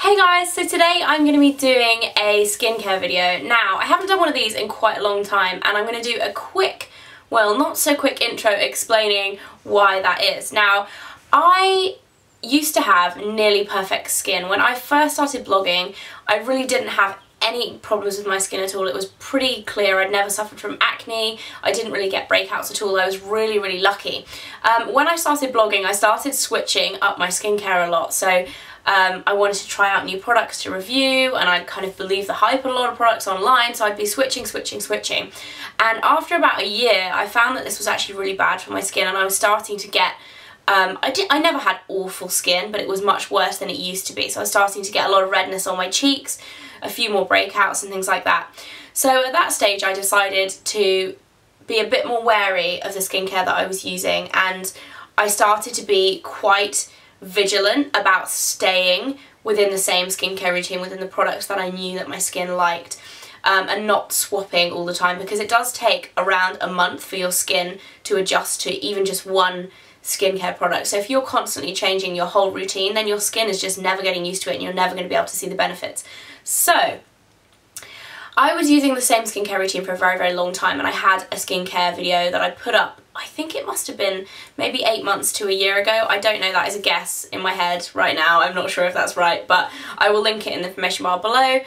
Hey guys, so today I'm going to be doing a skincare video. Now, I haven't done one of these in quite a long time and I'm going to do a quick, well not so quick intro explaining why that is. Now, I used to have nearly perfect skin. When I first started blogging, I really didn't have any problems with my skin at all. It was pretty clear. I'd never suffered from acne. I didn't really get breakouts at all. I was really lucky. When I started blogging, I started switching up my skincare a lot. So I wanted to try out new products to review, and I kind of believed the hype on a lot of products online, so I'd be switching. And after about a year, I found that this was actually really bad for my skin, and I was starting to get I never had awful skin, but it was much worse than it used to be. So I was starting to get a lot of redness on my cheeks, a few more breakouts and things like that. So at that stage I decided to be a bit more wary of the skincare that I was using, and I started to be quite vigilant about staying within the same skincare routine, within the products that I knew that my skin liked, and not swapping all the time, because it does take around a month for your skin to adjust to even just one skincare product. So if you're constantly changing your whole routine, then your skin is just never getting used to it and you're never going to be able to see the benefits. So I was using the same skincare routine for a very long time, and I had a skincare video that I put up, I think it must have been maybe 8 months to a year ago. I don't know, that is a guess in my head right now. I'm not sure if that's right, but I will link it in the information bar below.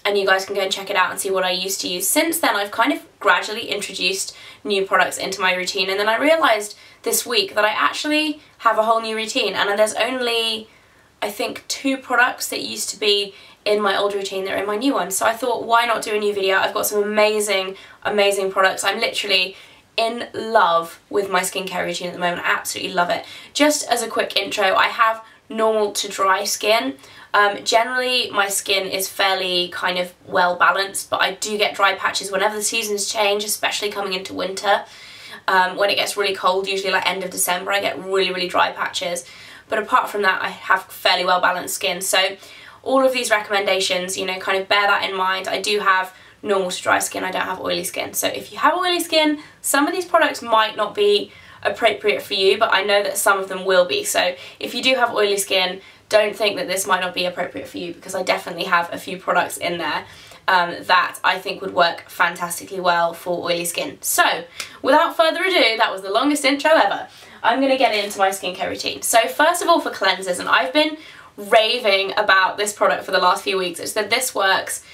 And you guys can go and check it out and see what I used to use. Since then, I've kind of gradually introduced new products into my routine, and then I realised this week that I actually have a whole new routine, and there's only, I think, 2 products that used to be in my old routine that are in my new one. So I thought, why not do a new video? I've got some amazing products. I'm literally in love with my skincare routine at the moment. I absolutely love it. Just as a quick intro, I have normal to dry skin. Generally my skin is fairly kind of well balanced, but I do get dry patches whenever the seasons change, especially coming into winter. When it gets really cold, usually like end of December, I get really dry patches. But apart from that, I have fairly well balanced skin. So all of these recommendations, you know, kind of bear that in mind. I do have normal to dry skin, I don't have oily skin. So if you have oily skin, some of these products might not be appropriate for you, but I know that some of them will be. So if you do have oily skin, don't think that this might not be appropriate for you, because I definitely have a few products in there that I think would work fantastically well for oily skin. So without further ado, that was the longest intro ever. I'm going to get into my skincare routine. So first of all, for cleansers, and I've been raving about this product for the last few weeks. It's the This Works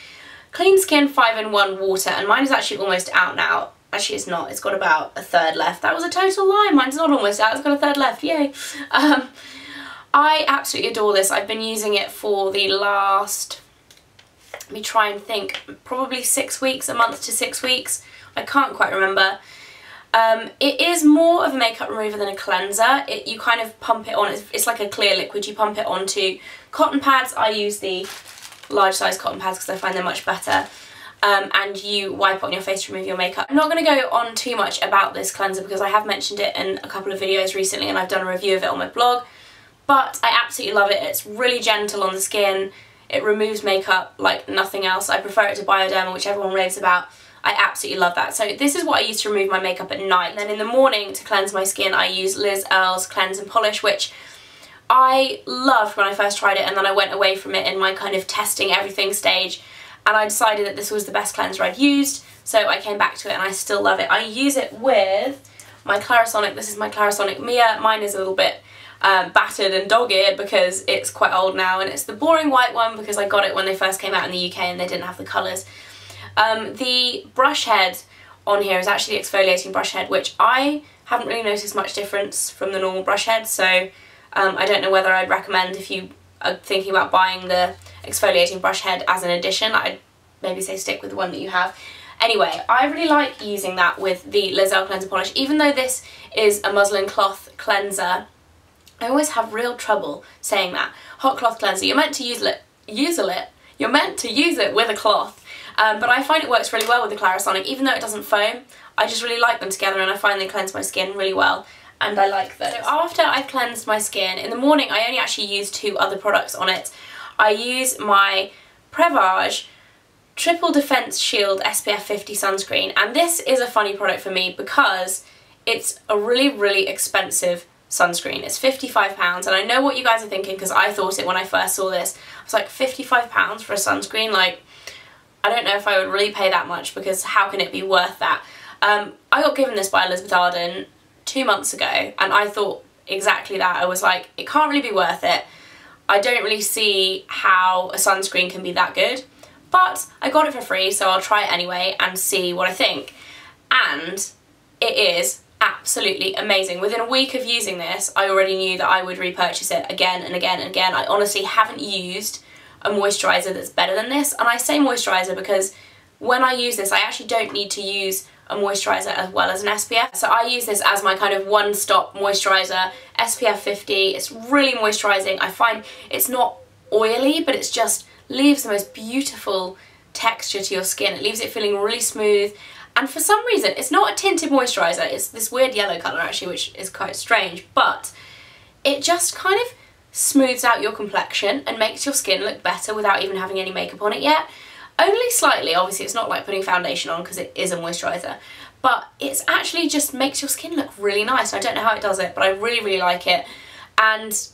Clean Skin 5-in-1 Water, and mine is actually almost out now. Actually it's not, it's got about a third left. That was a total lie, mine's not almost out, it's got a third left, yay. I absolutely adore this. I've been using it for the last, let me try and think, probably 6 weeks, a month to 6 weeks. I can't quite remember. It is more of a makeup remover than a cleanser. You kind of pump it on, it's like a clear liquid, you pump it onto cotton pads. I use the large size cotton pads because I find them much better. And you wipe it on your face to remove your makeup. I'm not going to go on too much about this cleanser because I have mentioned it in a couple of videos recently, and I've done a review of it on my blog. But I absolutely love it. It's really gentle on the skin. It removes makeup like nothing else. I prefer it to Bioderma, which everyone raves about. I absolutely love that. So this is what I use to remove my makeup at night. And then in the morning, to cleanse my skin, I use Liz Earle's Cleanse and Polish, which I loved when I first tried it, and then I went away from it in my kind of testing everything stage, and I decided that this was the best cleanser I'd used, so I came back to it and I still love it. I use it with my Clarisonic. This is my Clarisonic Mia. Mine is a little bit battered and dog-eared because it's quite old now, and it's the boring white one because I got it when they first came out in the UK and they didn't have the colours. The brush head on here is actually exfoliating brush head, which I haven't really noticed much difference from the normal brush head, so I don't know whether I'd recommend, if you are thinking about buying the exfoliating brush head as an addition, I'd maybe say stick with the one that you have. Anyway, I really like using that with the Liz Earle Cleanse and Polish. Even though this is a muslin cloth cleanser, I always have real trouble saying that. Hot cloth cleanser, you're meant to use it with a cloth. But I find it works really well with the Clarisonic, even though it doesn't foam. I just really like them together, and I find they cleanse my skin really well, and I like them. So after I've cleansed my skin, in the morning I only actually use 2 other products on it. I use my Prevage Triple Defense Shield SPF 50 sunscreen, and this is a funny product for me because it's a really expensive sunscreen. It's £55, and I know what you guys are thinking because I thought it when I first saw this. I was like, £55 for a sunscreen? Like, I don't know if I would really pay that much, because how can it be worth that? I got given this by Elizabeth Arden 2 months ago, and I thought exactly that. I was like, it can't really be worth it. I don't really see how a sunscreen can be that good, but I got it for free, so I'll try it anyway and see what I think. And it is absolutely amazing. Within a week of using this, I already knew that I would repurchase it again and again and again. I honestly haven't used a moisturiser that's better than this, and I say moisturiser because when I use this, I actually don't need to use a moisturiser as well as an SPF. So I use this as my kind of one-stop moisturiser, SPF 50. It's really moisturising. I find it's not oily, but it's just leaves the most beautiful texture to your skin. It leaves it feeling really smooth, and for some reason it's not a tinted moisturiser. It's this weird yellow colour actually, which is quite strange, but it just kind of smooths out your complexion and makes your skin look better without even having any makeup on it yet. Only slightly, obviously it's not like putting foundation on because it is a moisturiser, but it's actually just makes your skin look really nice. I don't know how it does it, but I really, really like it, and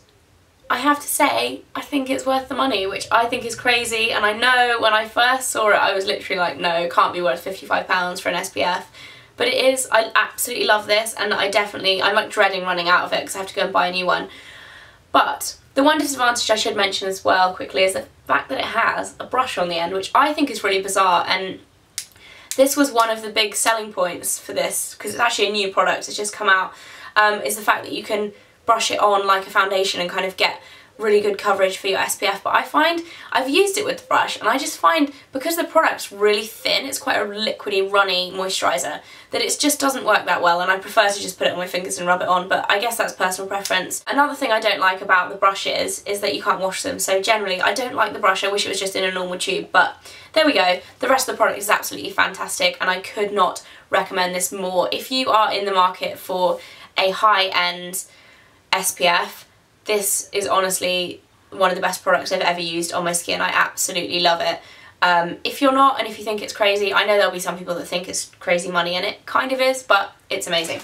I have to say, I think it's worth the money, which I think is crazy. And I know when I first saw it, I was literally like, no, it can't be worth £55 for an SPF. But it is. I absolutely love this, and I'm like dreading running out of it because I have to go and buy a new one. But the one disadvantage I should mention as well quickly is the fact that it has a brush on the end, which I think is really bizarre. And this was one of the big selling points for this, because it's actually a new product, it's just come out, is the fact that you can brush it on like a foundation and kind of get really good coverage for your SPF. But I find, I've used it with the brush, and I just find because the product's really thin, it's quite a liquidy, runny moisturiser, that it just doesn't work that well, and I prefer to just put it on my fingers and rub it on, but I guess that's personal preference. Another thing I don't like about the brushes is that you can't wash them, so generally I don't like the brush. I wish it was just in a normal tube, but there we go. The rest of the product is absolutely fantastic, and I could not recommend this more. If you are in the market for a high-end SPF, this is honestly one of the best products I've ever used on my skin. I absolutely love it. If you're not, and if you think it's crazy, I know there'll be some people that think it's crazy money, and it kind of is, but it's amazing.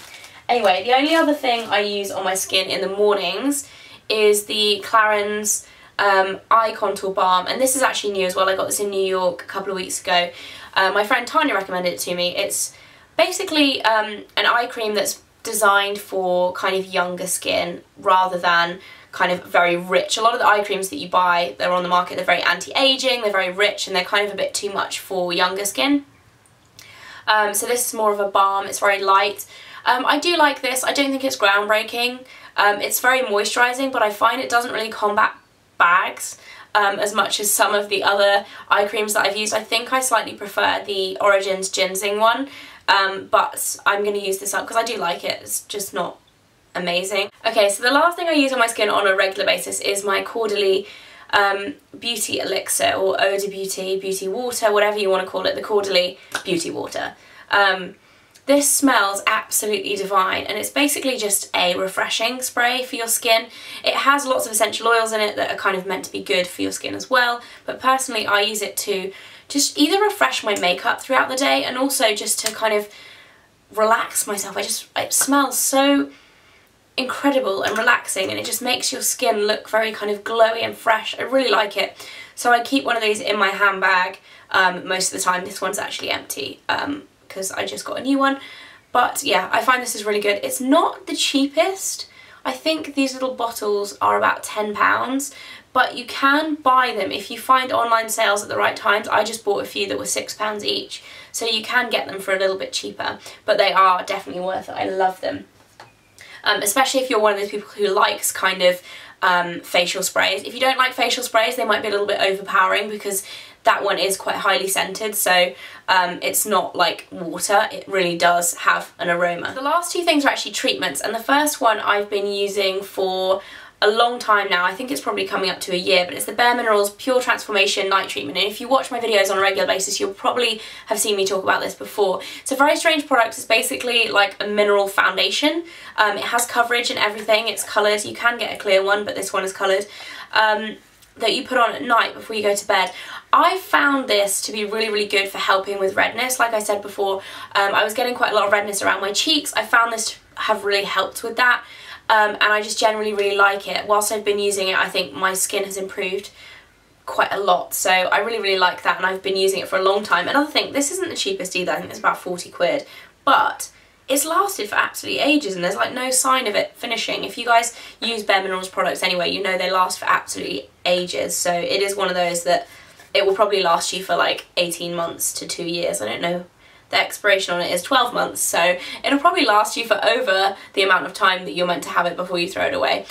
Anyway, the only other thing I use on my skin in the mornings is the Clarins Eye Contour Balm, and this is actually new as well. I got this in New York a couple of weeks ago. My friend Tanya recommended it to me. It's basically an eye cream that's designed for kind of younger skin rather than kind of very rich. A lot of the eye creams that you buy, they're on the market, they're very anti-aging, they're very rich, and they're kind of a bit too much for younger skin. So this is more of a balm. It's very light. I do like this. I don't think it's groundbreaking. It's very moisturising, but I find it doesn't really combat bags as much as some of the other eye creams that I've used. I think I slightly prefer the Origins Ginseng one, but I'm going to use this up because I do like it. It's just not amazing. Okay, so the last thing I use on my skin on a regular basis is my Quarterly Beauty Elixir, or Eau de Beauty, Beauty Water, whatever you want to call it, the Quarterly Beauty Water. This smells absolutely divine, and it's basically just a refreshing spray for your skin. It has lots of essential oils in it that are kind of meant to be good for your skin as well, but personally I use it to just either refresh my makeup throughout the day and also just to kind of relax myself. It smells so incredible and relaxing, and it just makes your skin look very kind of glowy and fresh. I really like it. So I keep one of these in my handbag most of the time. This one's actually empty because I just got a new one. But yeah, I find this is really good. It's not the cheapest. I think these little bottles are about £10, but you can buy them if you find online sales at the right times. I just bought a few that were £6 each, so you can get them for a little bit cheaper, but they are definitely worth it. I love them. Especially if you're one of those people who likes kind of facial sprays. If you don't like facial sprays, they might be a little bit overpowering because that one is quite highly scented, so it's not like water. It really does have an aroma. The last two things are actually treatments, and the first one I've been using for a long time now. I think it's probably coming up to a year, but it's the Bareminerals Pure Transformation Night Treatment, and if you watch my videos on a regular basis, you'll probably have seen me talk about this before. It's a very strange product. It's basically like a mineral foundation. It has coverage and everything. It's coloured. You can get a clear one, but this one is coloured. That you put on at night before you go to bed. I found this to be really, really good for helping with redness. Like I said before, I was getting quite a lot of redness around my cheeks. I found this to have really helped with that. and I just generally really like it. Whilst I've been using it, I think my skin has improved quite a lot, so I really like that, and I've been using it for a long time. Another thing, this isn't the cheapest either, I think it's about 40 quid, but it's lasted for absolutely ages and there's like no sign of it finishing. If you guys use Bareminerals products anyway, you know they last for absolutely ages, so it is one of those that it will probably last you for like 18 months to 2 years. I don't know, the expiration on it is 12 months, so it'll probably last you for over the amount of time that you're meant to have it before you throw it away,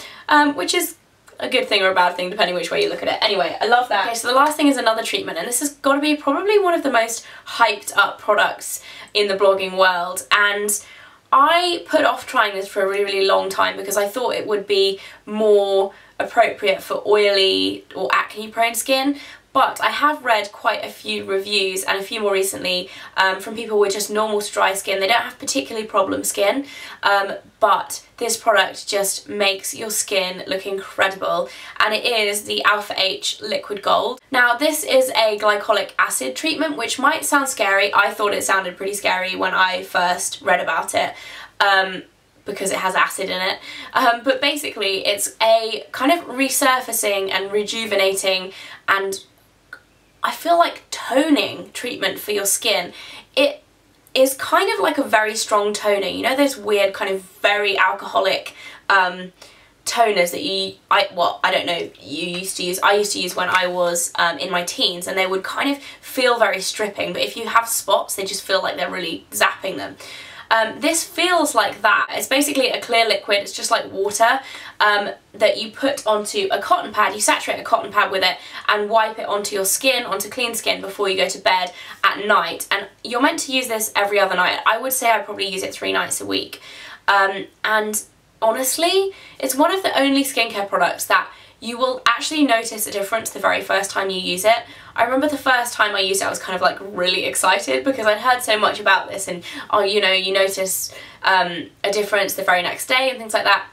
which is a good thing or a bad thing depending which way you look at it. Anyway, I love that. Okay, so the last thing is another treatment, and this has got to be probably one of the most hyped up products in the blogging world, and I put off trying this for a really long time because I thought it would be more appropriate for oily or acne prone skin, but I have read quite a few reviews, and a few more recently, from people with just normal to dry skin. They don't have particularly problem skin, but this product just makes your skin look incredible, and it is the aplha-ha Liquid Gold. Now this is a glycolic acid treatment, which might sound scary. I thought it sounded pretty scary when I first read about it, because it has acid in it, but basically it's a kind of resurfacing and rejuvenating and I feel like toning treatment for your skin. It is kind of like a very strong toner. You know those weird kind of very alcoholic toners that I don't know, you used to use. I used to use when I was in my teens, and they would kind of feel very stripping, but if you have spots they just feel like they're really zapping them. This feels like that. It's basically a clear liquid, it's just like water, that you put onto a cotton pad. You saturate a cotton pad with it and wipe it onto your skin, onto clean skin, before you go to bed at night. And you're meant to use this every other night. I would say I probably use it 3 nights a week. And honestly, it's one of the only skincare products that you will actually notice a difference the very first time you use it. I remember the first time I used it I was kind of like really excited because I'd heard so much about this, and oh, you know, you notice a difference the very next day and things like that.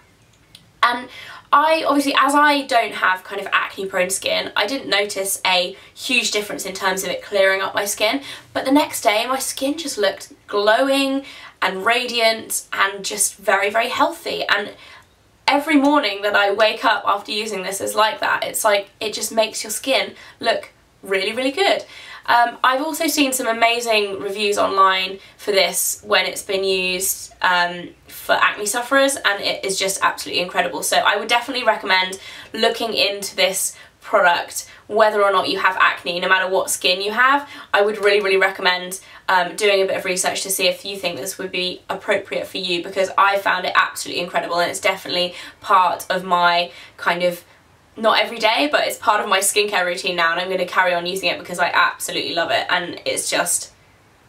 And I obviously, as I don't have kind of acne prone skin, I didn't notice a huge difference in terms of it clearing up my skin, but the next day my skin just looked glowing and radiant and just very healthy. And every morning that I wake up after using this is like that. It's like it just makes your skin look really good. I've also seen some amazing reviews online for this when it's been used for acne sufferers, and it is just absolutely incredible. So I would definitely recommend looking into this product whether or not you have acne. No matter what skin you have, I would really recommend doing a bit of research to see if you think this would be appropriate for you, because I found it absolutely incredible, and it's definitely part of my kind of, not every day, but it's part of my skincare routine now, and I'm going to carry on using it because I absolutely love it and it's just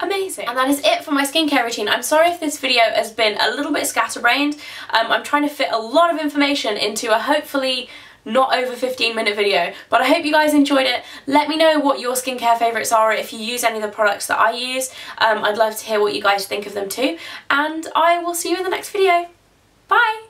amazing. And that is it for my skincare routine. I'm sorry if this video has been a little bit scatterbrained. I'm trying to fit a lot of information into a hopefully not over 15-minute video, but I hope you guys enjoyed it. Let me know what your skincare favourites are, if you use any of the products that I use. I'd love to hear what you guys think of them too, and I will see you in the next video. Bye!